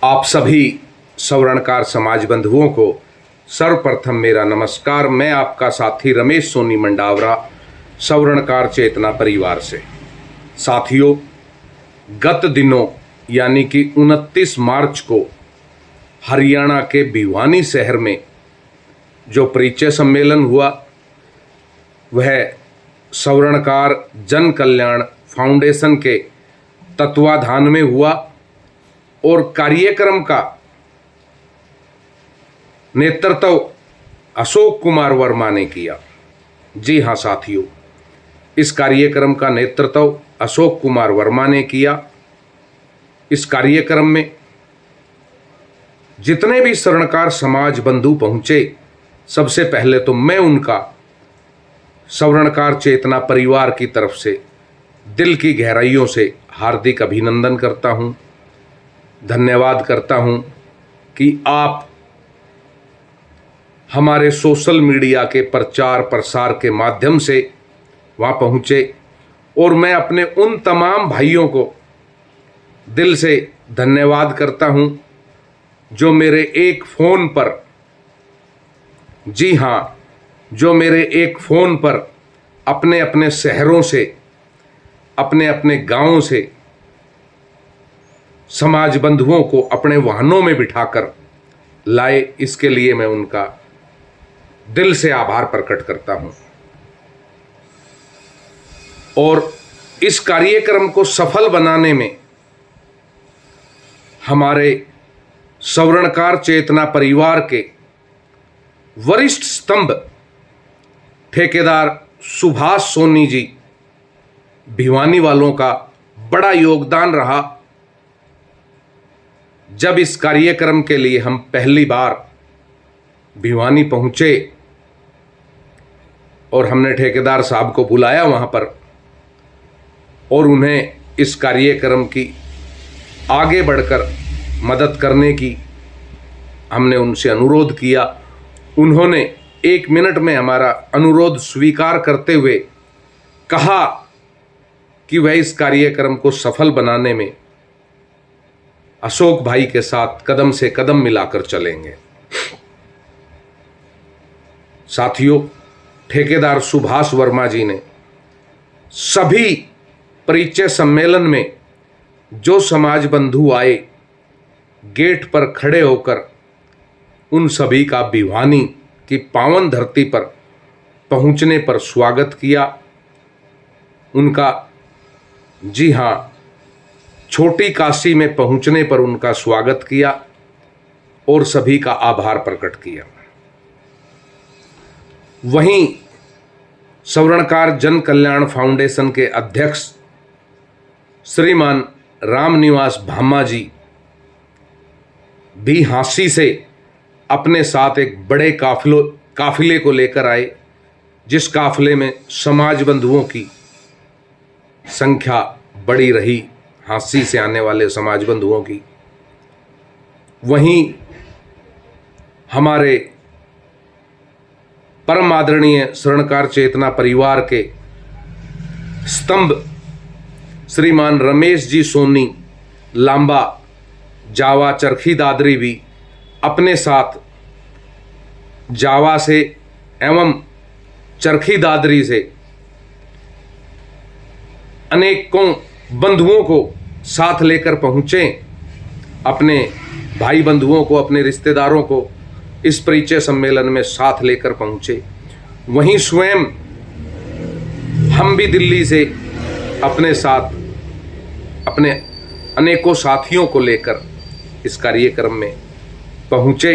आप सभी सवर्णकार समाज बंधुओं को सर्वप्रथम मेरा नमस्कार। मैं आपका साथी रमेश सोनी मंडावरा, सवर्णकार चेतना परिवार से। साथियों, गत दिनों यानी कि 29 मार्च को हरियाणा के भिवानी शहर में जो परिचय सम्मेलन हुआ वह सवर्णकार जन कल्याण फाउंडेशन के तत्वाधान में हुआ और कार्यक्रम का नेतृत्व अशोक कुमार वर्मा ने किया। जी हाँ साथियों, इस कार्यक्रम का नेतृत्व अशोक कुमार वर्मा ने किया। इस कार्यक्रम में जितने भी सवर्णकार समाज बंधु पहुंचे, सबसे पहले तो मैं उनका सवर्णकार चेतना परिवार की तरफ से दिल की गहराइयों से हार्दिक अभिनंदन करता हूं, धन्यवाद करता हूं कि आप हमारे सोशल मीडिया के प्रचार प्रसार के माध्यम से वहां पहुंचे। और मैं अपने उन तमाम भाइयों को दिल से धन्यवाद करता हूं जो मेरे एक फ़ोन पर, जी हाँ, जो मेरे एक फ़ोन पर अपने अपने शहरों से, अपने अपने गांवों से समाज बंधुओं को अपने वाहनों में बिठाकर लाए। इसके लिए मैं उनका दिल से आभार प्रकट करता हूं। और इस कार्यक्रम को सफल बनाने में हमारे सवर्णकार चेतना परिवार के वरिष्ठ स्तंभ ठेकेदार सुभाष सोनी जी भिवानी वालों का बड़ा योगदान रहा। जब इस कार्यक्रम के लिए हम पहली बार भिवानी पहुंचे और हमने ठेकेदार साहब को बुलाया वहां पर और उन्हें इस कार्यक्रम की आगे बढ़कर मदद करने की हमने उनसे अनुरोध किया। उन्होंने 1 मिनट में हमारा अनुरोध स्वीकार करते हुए कहा कि वह इस कार्यक्रम को सफल बनाने में अशोक भाई के साथ कदम से कदम मिलाकर चलेंगे। साथियों, ठेकेदार सुभाष वर्मा जी ने सभी परिचय सम्मेलन में जो समाज बंधु आए, गेट पर खड़े होकर उन सभी का भिवानी की पावन धरती पर पहुंचने पर स्वागत किया। उनका, जी हाँ, छोटी काशी में पहुंचने पर उनका स्वागत किया और सभी का आभार प्रकट किया। वहीं सवर्णकार जन कल्याण फाउंडेशन के अध्यक्ष श्रीमान रामनिवास भामा जी भी हांसी से अपने साथ एक बड़े काफिले को लेकर आए, जिस काफिले में समाज बंधुओं की संख्या बड़ी रही, हांसी से आने वाले समाज बंधुओं की। वहीं हमारे परम आदरणीय सवर्णकार चेतना परिवार के स्तंभ श्रीमान रमेश जी सोनी लांबा जावा चरखी दादरी भी अपने साथ जावा से एवं चरखी दादरी से अनेकों बंधुओं को साथ लेकर पहुंचे। अपने भाई बंधुओं को, अपने रिश्तेदारों को इस परिचय सम्मेलन में साथ लेकर पहुंचे। वहीं स्वयं हम भी दिल्ली से अपने साथ अपने अनेकों साथियों को लेकर इस कार्यक्रम में पहुंचे।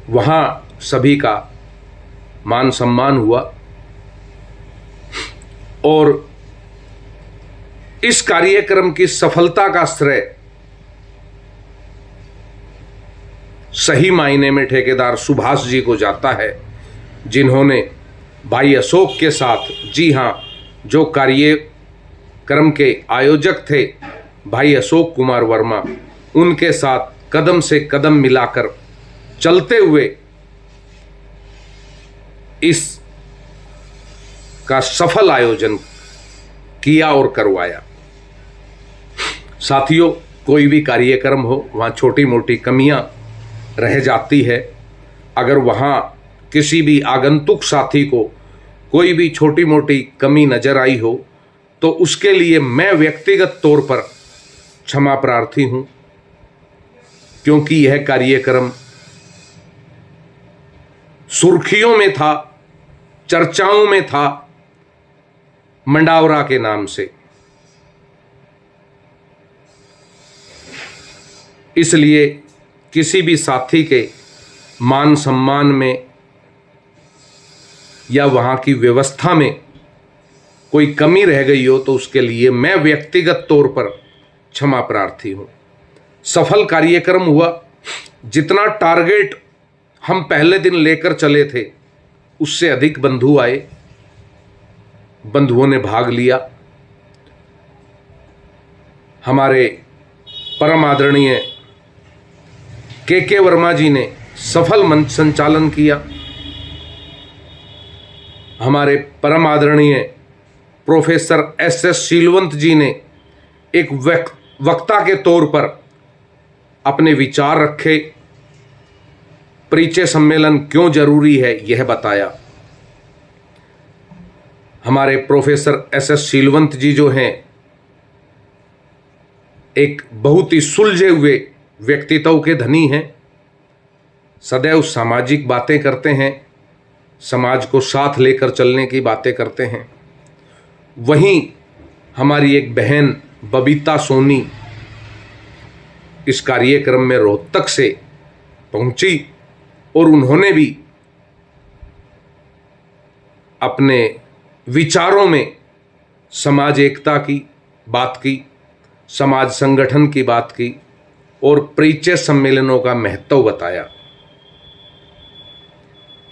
वहां सभी का मान सम्मान हुआ और इस कार्यक्रम की सफलता का श्रेय सही मायने में ठेकेदार सुभाष जी को जाता है, जिन्होंने भाई अशोक के साथ, जी हां, जो कार्यक्रम के आयोजक थे भाई अशोक कुमार वर्मा, उनके साथ कदम से कदम मिलाकर चलते हुए इस का सफल आयोजन किया और करवाया। साथियों, कोई भी कार्यक्रम हो वहाँ छोटी मोटी कमियाँ रह जाती है। अगर वहाँ किसी भी आगंतुक साथी को कोई भी छोटी मोटी कमी नज़र आई हो तो उसके लिए मैं व्यक्तिगत तौर पर क्षमा प्रार्थी हूँ, क्योंकि यह कार्यक्रम सुर्खियों में था, चर्चाओं में था मंडावरा के नाम से। इसलिए किसी भी साथी के मान सम्मान में या वहाँ की व्यवस्था में कोई कमी रह गई हो तो उसके लिए मैं व्यक्तिगत तौर पर क्षमा प्रार्थी हूँ। सफल कार्यक्रम हुआ। जितना टारगेट हम पहले दिन लेकर चले थे उससे अधिक बंधु आए, बंधुओं ने भाग लिया। हमारे परम आदरणीय के वर्मा जी ने सफल मंच संचालन किया। हमारे परम आदरणीय प्रोफेसर एस शीलवंत जी ने एक वक्ता के तौर पर अपने विचार रखे, परिचय सम्मेलन क्यों जरूरी है यह बताया। हमारे प्रोफेसर एस शीलवंत जी जो हैं एक बहुत ही सुलझे हुए व्यक्तित्व के धनी हैं, सदैव सामाजिक बातें करते हैं, समाज को साथ लेकर चलने की बातें करते हैं। वहीं हमारी एक बहन बबीता सोनी इस कार्यक्रम में रोहतक से पहुंची और उन्होंने भी अपने विचारों में समाज एकता की बात की, समाज संगठन की बात की और परिचय सम्मेलनों का महत्व बताया।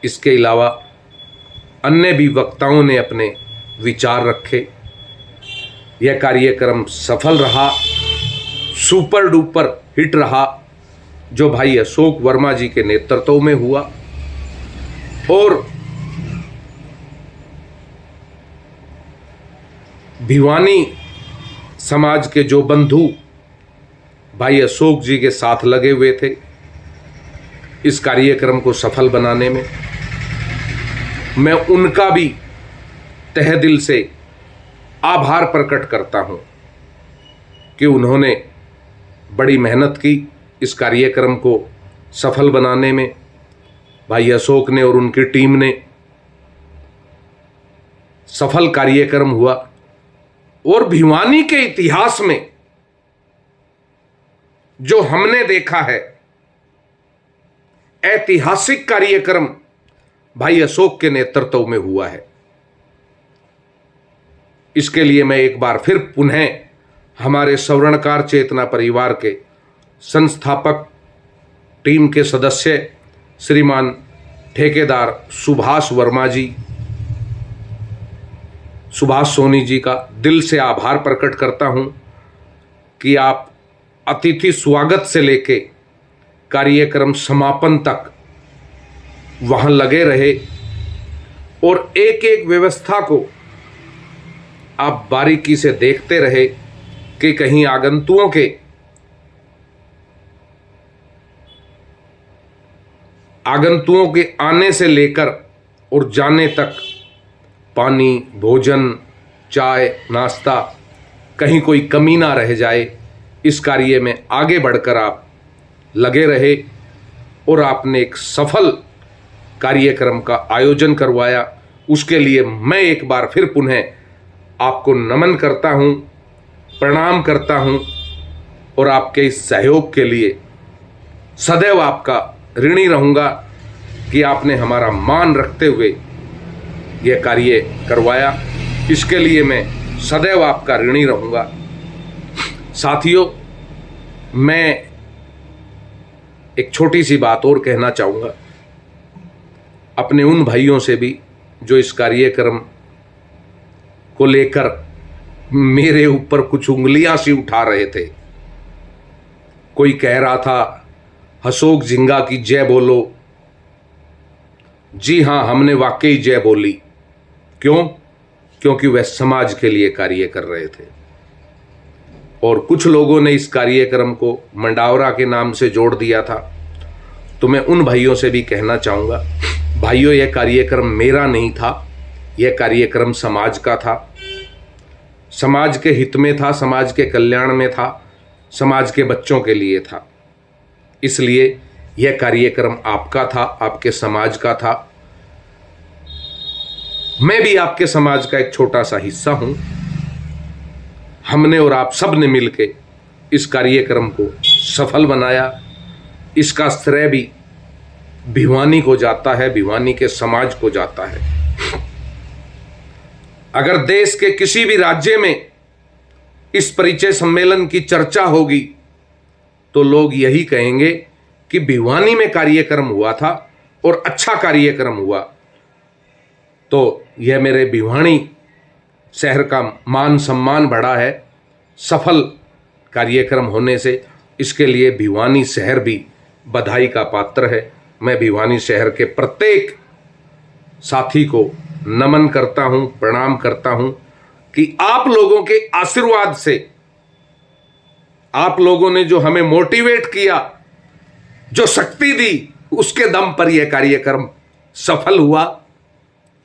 इसके अलावा अन्य भी वक्ताओं ने अपने विचार रखे। यह कार्यक्रम सफल रहा, सुपर डुपर हिट रहा, जो भाई अशोक वर्मा जी के नेतृत्व में हुआ। और भिवानी समाज के जो बंधु भाई अशोक जी के साथ लगे हुए थे इस कार्यक्रम को सफल बनाने में, मैं उनका भी तहे दिल से आभार प्रकट करता हूं कि उन्होंने बड़ी मेहनत की इस कार्यक्रम को सफल बनाने में। भाई अशोक ने और उनकी टीम ने सफल कार्यक्रम हुआ और भिवानी के इतिहास में जो हमने देखा है ऐतिहासिक कार्यक्रम भाई अशोक के नेतृत्व में हुआ है। इसके लिए मैं एक बार फिर पुनः हमारे स्वर्णकार चेतना परिवार के संस्थापक टीम के सदस्य श्रीमान ठेकेदार सुभाष वर्मा जी, सुभाष सोनी जी का दिल से आभार प्रकट करता हूं कि आप अतिथि स्वागत से लेके कार्यक्रम समापन तक वहां लगे रहे और एक एक व्यवस्था को आप बारीकी से देखते रहे कि कहीं आगंतुओं के आने से लेकर और जाने तक पानी, भोजन, चाय, नाश्ता कहीं कोई कमी ना रह जाए, इस कार्य में आगे बढ़कर आप लगे रहे और आपने एक सफल कार्यक्रम का आयोजन करवाया। उसके लिए मैं एक बार फिर पुनः आपको नमन करता हूं, प्रणाम करता हूं और आपके इस सहयोग के लिए सदैव आपका ऋणी रहूंगा कि आपने हमारा मान रखते हुए यह कार्य करवाया। इसके लिए मैं सदैव आपका ऋणी रहूंगा। साथियों, मैं एक छोटी सी बात और कहना चाहूँगा अपने उन भाइयों से भी जो इस कार्यक्रम को लेकर मेरे ऊपर कुछ उंगलियां सी उठा रहे थे। कोई कह रहा था अशोक झिंगा की जय बोलो। जी हाँ, हमने वाकई जय बोली। क्यों? क्योंकि वह समाज के लिए कार्य कर रहे थे। और कुछ लोगों ने इस कार्यक्रम को मंडावरा के नाम से जोड़ दिया था। तो मैं उन भाइयों से भी कहना चाहूँगा, भाइयों यह कार्यक्रम मेरा नहीं था, यह कार्यक्रम समाज का था, समाज के हित में था, समाज के कल्याण में था, समाज के बच्चों के लिए था। इसलिए यह कार्यक्रम आपका था, आपके समाज का था। मैं भी आपके समाज का एक छोटा सा हिस्सा हूं। हमने और आप सब ने मिलकर इस कार्यक्रम को सफल बनाया। इसका श्रेय भी भिवानी को जाता है, भिवानी के समाज को जाता है। अगर देश के किसी भी राज्य में इस परिचय सम्मेलन की चर्चा होगी तो लोग यही कहेंगे कि भिवानी में कार्यक्रम हुआ था और अच्छा कार्यक्रम हुआ। तो यह मेरे भिवानी शहर का मान सम्मान बढ़ा है सफल कार्यक्रम होने से। इसके लिए भिवानी शहर भी बधाई का पात्र है। मैं भिवानी शहर के प्रत्येक साथी को नमन करता हूं, प्रणाम करता हूं कि आप लोगों के आशीर्वाद से, आप लोगों ने जो हमें मोटिवेट किया, जो शक्ति दी, उसके दम पर यह कार्यक्रम सफल हुआ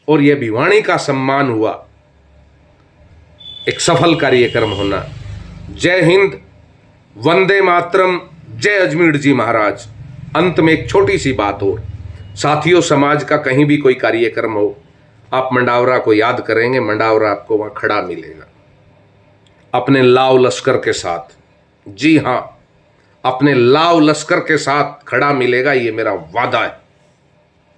और यह भिवानी का सम्मान हुआ। एक सफल कार्यक्रम होना। जय हिंद, वंदे मातरम, जय अजमेर जी महाराज। अंत में एक छोटी सी बात और, साथियों, समाज का कहीं भी कोई कार्यक्रम हो, आप मंडावरा को याद करेंगे, मंडावरा आपको वहां खड़ा मिलेगा अपने लाव लश्कर के साथ। जी हां, अपने लाव लश्कर के साथ खड़ा मिलेगा, ये मेरा वादा है।